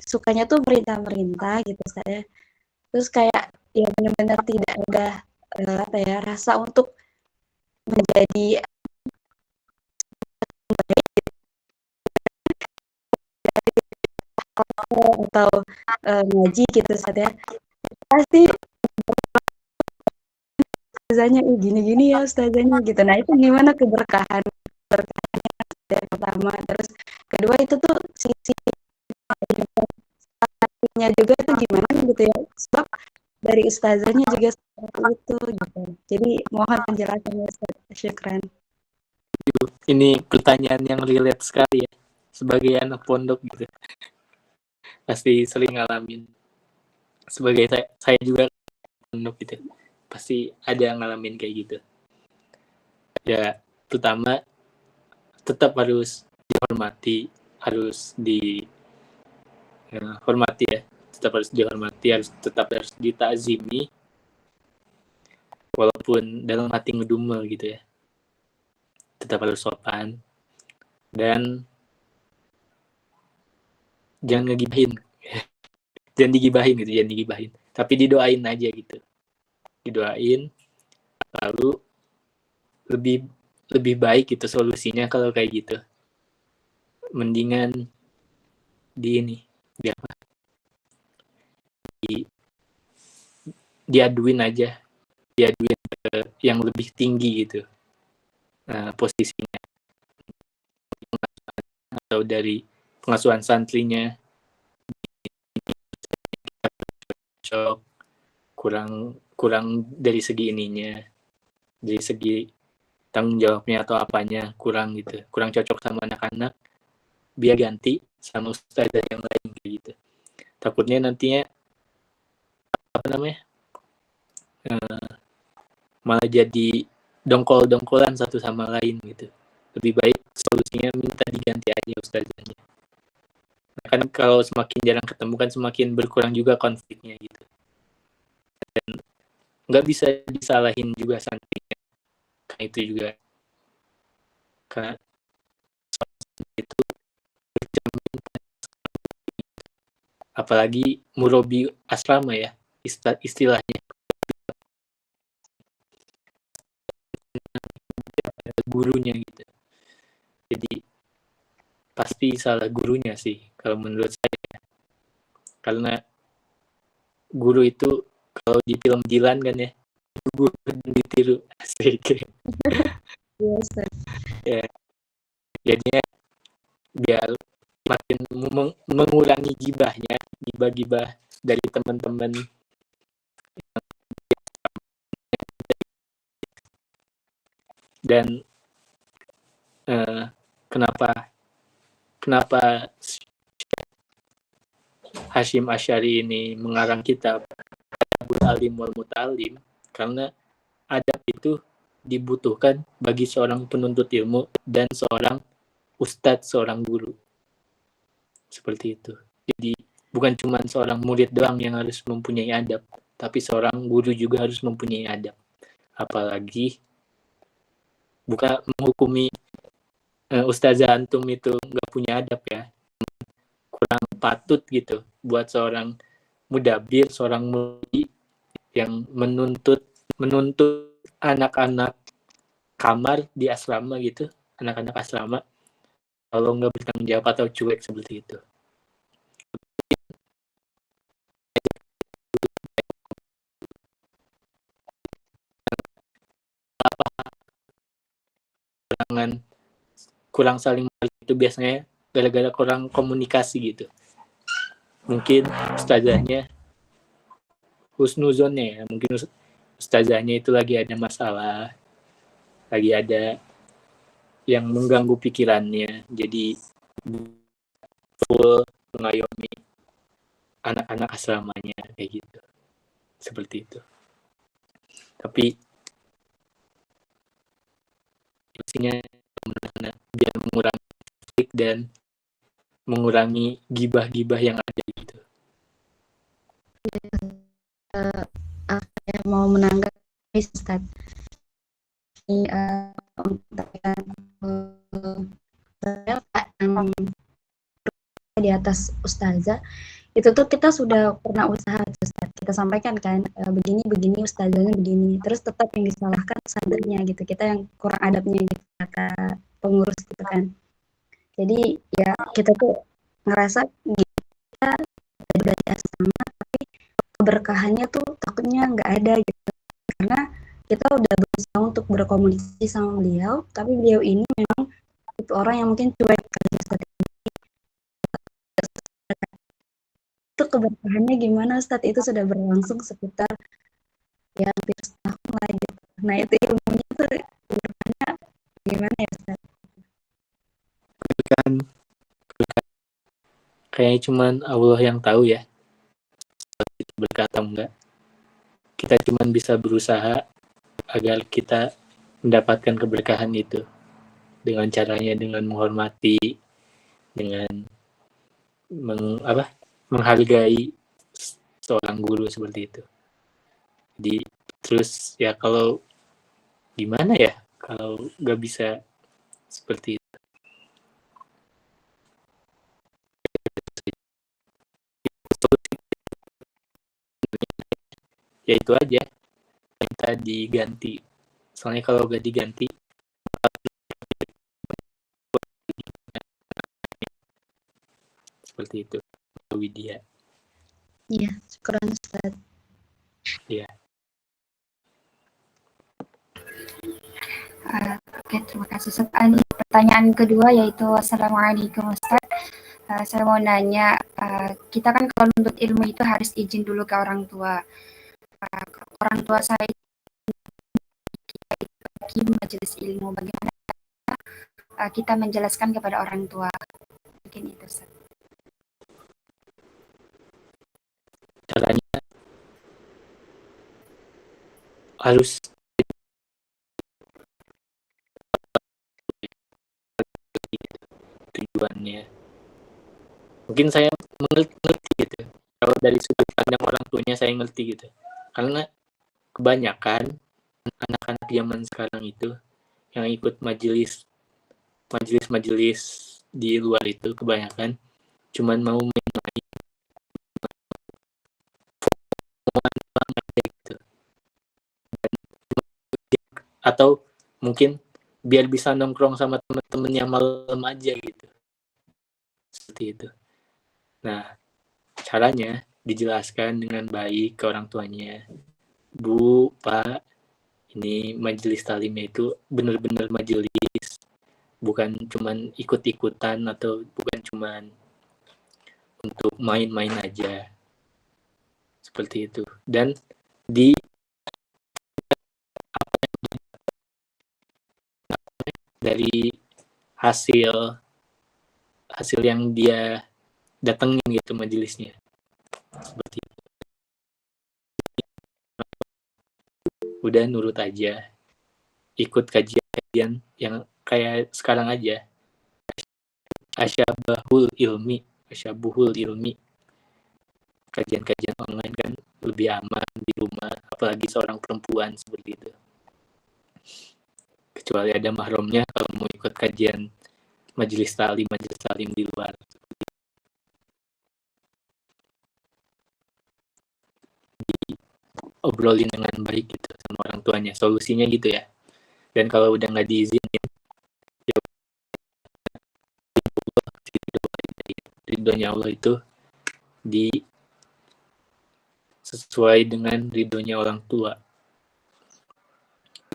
sukanya tuh merintah-merintah gitu saya. Terus kayak ya benar-benar tidak ada apa ya, rasa untuk menjadi atau ngaji gitu saya. Pasti ustazanya gini-gini ya ustazanya gitu. Nah itu gimana keberkahannya yang pertama, terus kedua itu tuh sisi juga tuh gimana gitu ya, sebab dari ustazahnya juga seperti itu gitu. Jadi mohon penjelasannya Ustaz. Syukran. Ini pertanyaan yang relate sekali ya. Sebagai anak pondok gitu. Pasti sering ngalamin. Sebagai saya juga pondok gitu. Pasti ada yang ngalamin kayak gitu. Ya, pertama tetap harus dihormati, harus dihormati ya. Tetap harus dihormati, tetap harus ditakzimi walaupun dalam hati ngedumel gitu ya. Tetap harus sopan dan jangan ngegibahin. Jangan digibahin, tapi didoain aja gitu. Didoain, lalu lebih baik gitu solusinya kalau kayak gitu. Mendingan diaduin aja, diaduin ke yang lebih tinggi gitu posisinya, atau dari pengasuhan santrinya cocok, kurang dari segi ininya, dari segi tanggung jawabnya atau apanya kurang gitu, kurang cocok sama anak-anak, biar ganti sama ustazah yang lain kayak gitu. Takutnya nantinya malah jadi dongkol-dongkolan satu sama lain gitu. Lebih baik solusinya minta diganti aja ustazahnya. Nah, kan kalau semakin jarang ketemu kan semakin berkurang juga konfliknya gitu. Dan nggak bisa disalahin juga santrinya. Karena itu juga karena itu apalagi murobi asrama ya istilahnya, gurunya gitu. Jadi pasti salah gurunya sih kalau menurut saya, karena guru itu kalau di film Dilan kan ya, guru ditiru asik. Ya, jadinya biar makin mengurangi gibah dari teman-teman. Dan kenapa Hashim Asy'ari ini mengarang kitab Adabul Alim wal Muta'alim, karena adab itu dibutuhkan bagi seorang penuntut ilmu dan seorang ustadz, seorang guru. Seperti itu. Jadi bukan cuma seorang murid doang yang harus mempunyai adab, tapi seorang guru juga harus mempunyai adab. Apalagi bukan menghukumi ustazah antum itu nggak punya adab ya, kurang patut gitu buat seorang mudabir, seorang murid yang menuntut anak-anak kamar di asrama gitu, anak-anak asrama, kalau nggak bertanggung jawab atau cuek seperti itu. Kurang saling itu biasanya gara-gara kurang komunikasi gitu. Mungkin ustazahnya husnuzonnya ya, mungkin ustazahnya itu lagi ada masalah, lagi ada yang mengganggu pikirannya, jadi full mengayomi anak-anak asramanya kayak gitu, seperti itu. Tapi pastinya biar mengurangi konflik dan mengurangi gibah-gibah yang ada gitu. Saya mau menanggapi Ustaz. Di atas ustazah itu tuh kita sudah pernah usaha Ustaz. Kita sampaikan kan begini ustazahnya begini, terus tetap yang disalahkan santrinya gitu, kita yang kurang adabnya gitu kata pengurus gitu kan. Jadi ya kita tuh ngerasa kita dari asrama tapi keberkahannya tuh takutnya nggak ada gitu, karena kita udah berusaha untuk berkomunikasi sama beliau, tapi beliau ini memang itu orang yang mungkin cuek kali Ustaz. Itu keberkahannya gimana Ustaz? Itu sudah berlangsung sekitar ya hampir setahun lah gitu. Nah itu ilmunya tuh keberkahannya gimana ya Ustaz? Kan kayaknya cuman Allah yang tahu ya itu berkah atau enggak. Kita cuman bisa berusaha agar kita mendapatkan keberkahan itu dengan caranya dengan menghormati, dengan menghargai seorang guru seperti itu. Jadi terus ya kalau gimana ya kalau nggak bisa seperti itu. Ya itu aja, minta diganti. Soalnya kalau nggak diganti seperti itu. Widya. Iya, syukuran Ustaz. Iya. Oke, terima kasih Ustaz. Pertanyaan kedua yaitu Assalamualaikum Ustaz. Saya mau nanya, kita kan kalau menuntut ilmu itu harus izin dulu ke orang tua. Orang tua saya di majelis ilmu, bagaimana kita menjelaskan kepada orang tua? Mungkin itu Ustaz. Caranya harus tujuannya. Mungkin saya mengerti gitu. Kalau dari sudut pandang orang tuanya saya ngerti gitu. Karena kebanyakan anak-anak zaman sekarang itu yang ikut majelis di luar itu kebanyakan cuman mau main-main gitu. Atau mungkin biar bisa nongkrong sama temen-temennya malam aja gitu. Seperti itu. Nah, caranya dijelaskan dengan baik ke orang tuanya. Bu, Pak, ini majelis talimnya itu benar-benar majelis, bukan cuman ikut-ikutan atau bukan cuman untuk main-main aja. Seperti itu. Dan di dari hasil yang dia datengin gitu majelisnya. seperti itu. Udah nurut aja, ikut kajian yang kayak sekarang aja, asyabuhul ilmi, kajian-kajian online kan lebih aman di rumah, apalagi seorang perempuan seperti itu. Kecuali ada mahramnya kalau mau ikut kajian majelis talim di luar. Obrolin dengan baik gitu sama orang tuanya, solusinya gitu ya. Dan kalau udah nggak diizinin, ya ridhonya Allah itu sesuai dengan ridhonya orang tua,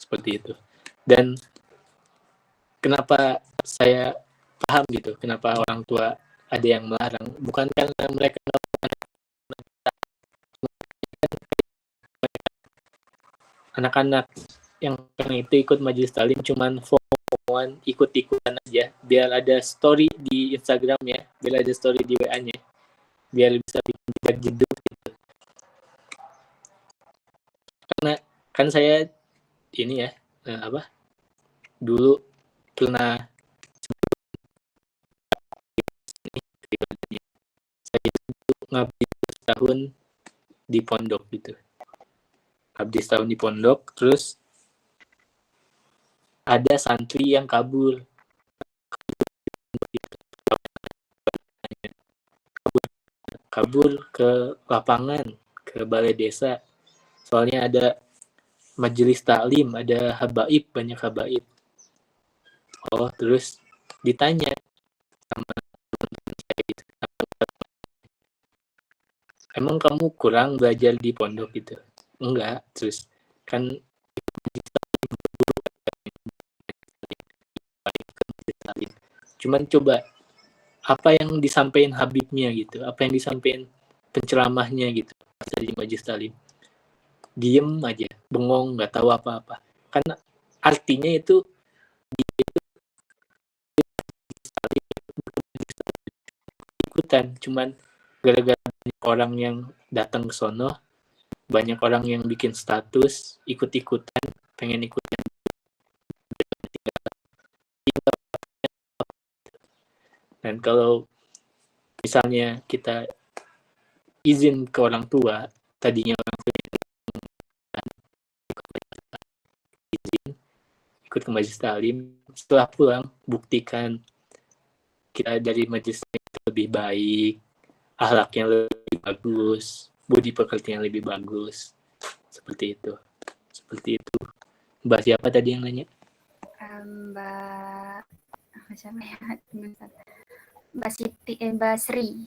seperti itu. Dan kenapa saya paham gitu, kenapa orang tua ada yang melarang, bukan karena mereka anak-anak yang itu ikut majelis talim cuman FOMO-an, ikut-ikutan aja biar ada story di Instagram ya, biar ada story di WA-nya, biar bisa bikin jejak jeduk gitu. Karena kan saya ini ya, dulu pernah saya ngabdi setahun di pondok gitu, ngabdi setahun di pondok, terus ada santri yang kabur ke lapangan, ke balai desa, soalnya ada majelis taklim, ada habaib, banyak habaib. Oh, terus ditanya sama saya gitu, emang kamu kurang belajar di pondok gitu? Enggak, terus kan cuman coba apa yang disampaikan Habibnya gitu, apa yang disampaikan penceramahnya gitu di majelis talim, diem aja, bengong, nggak tahu apa-apa. Karena artinya itu ikutan, cuman gara-gara banyak orang yang datang ke sono, banyak orang yang bikin status, ikut-ikutan, pengen ikutan. Dan kalau misalnya kita izin ke orang tua, tadinya orang tua izin ikut ke majelis talim, setelah pulang buktikan kita dari majelis itu lebih baik, akhlaknya lebih bagus, budi pekerti yang lebih bagus, seperti itu. Mbak siapa tadi yang nanya? Mbak siapa ya? Mbak Siti, Mbak Sri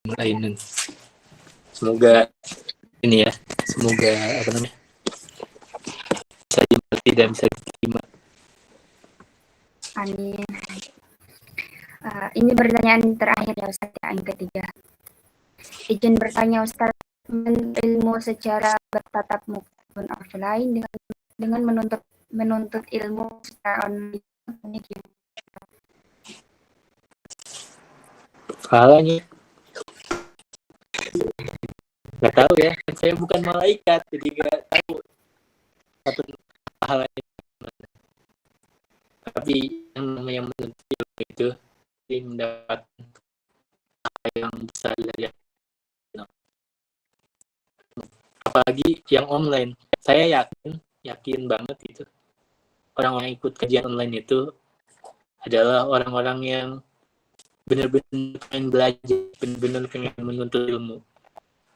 Nurainan. Semoga ini ya, semoga apa namanya, bisa dimengerti dan bisa diterima. Amin. Ini pertanyaan terakhir ya Ustaz, yang ketiga. Izin bertanya Ustaz, ilmu secara bertatap muka pun offline dengan menuntut ilmu secara online Pahalanya nggak tahu ya, saya bukan malaikat jadi nggak tahu satu pahalanya, tapi yang namanya menuntut ilmu itu mendapat yang besar dari apalagi yang online. Saya yakin banget gitu, orang-orang yang ikut kajian online itu adalah orang-orang yang benar-benar pengen belajar, benar-benar pengen menuntut ilmu.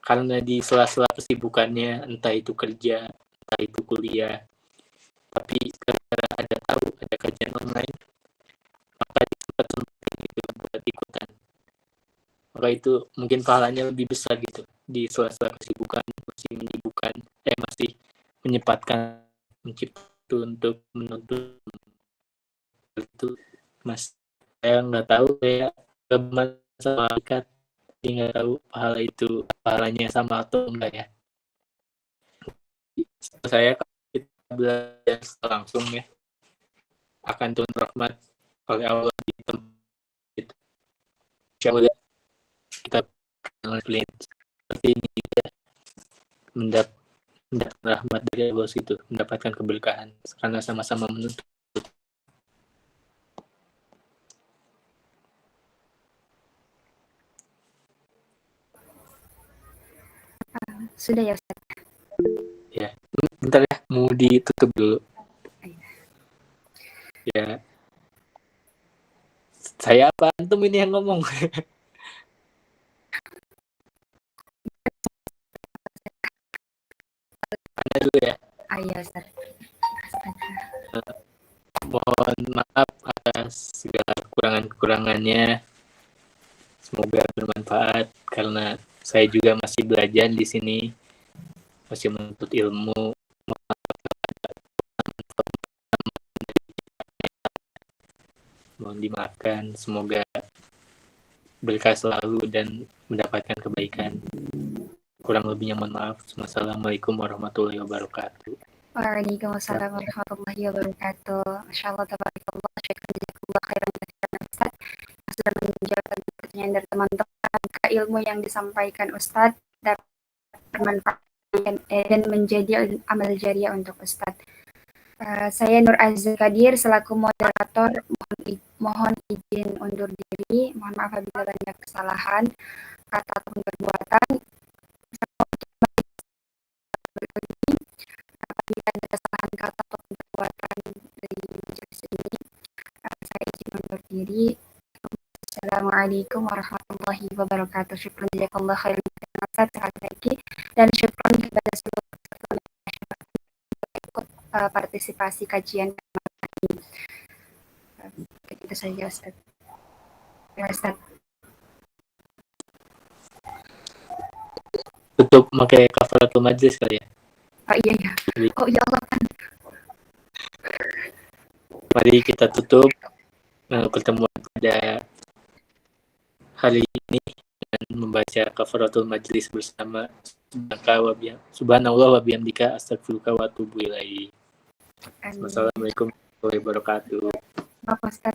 Karena di sela-sela kesibukannya, entah itu kerja, entah itu kuliah, tapi karena ada kajian online, maka cepat itu buat ikutan. Maka itu mungkin pahalanya lebih besar gitu, di sela-sela kesibukan, masih menyempatkan untuk menuntut itu. Mas, saya nggak tahu, saya sama ikat, jadi nggak tahu pahalanya sama atau enggak ya. Saya kita belajar langsung ya, akan turun rahmat oleh Allah di tempat itu. Masya Allah, kita seperti ini juga mendapatkan rahmat dari Allah itu, mendapatkan keberkahan karena sama-sama menuntut. Sudah ya Ustaz? Ya, bentar ya, mau ditutup dulu. Ya, saya apa antum ini yang ngomong? Anda dulu ya. Iya Ustaz. Mohon maaf atas segala kekurangan-kekurangannya. Semoga bermanfaat karena saya juga masih belajar di sini, masih menuntut ilmu. Mohon dimaafkan, semoga berkah selalu dan mendapatkan kebaikan. Kurang lebihnya mohon maaf. Wassalamualaikum warahmatullahi wabarakatuh. Waalaikumsalam warahmatullahi wabarakatuh. Masya Allah, tabarakallah, syukran jazakallah khairan katsiran Ustaz sudah menjawab pertanyaan dari teman-teman. Ilmu yang disampaikan Ustaz dapat bermanfaat dan menjadi amal jariah untuk Ustaz. Saya Nur Azza Kadir selaku moderator mohon izin undur diri. Mohon maaf apabila banyak kesalahan kata ataupun perbuatan. Apabila ada kesalahan kata ataupun perbuatan dari majelis ini, saya izin undur diri. Assalamualaikum warahmatullahi wabarakatuh. Syukran jazakallah khairan katsiran sekali lagi, dan syukran kepada seluruh peserta yang ikut partisipasi kajian ini. Itu saja Ustaz. Ya Ustaz. Tutup pakai kafaratul majlis kali ya. Oh iya ya. Oh ya Allah kan. Mari kita tutup pertemuan pada hari ini dengan membaca kafaratul majlis bersama subhanallah wa bihamdika astaghfiruka wa atubu ilaik. Wassalamualaikum warahmatullahi wabarakatuh. Maaf Ustaz.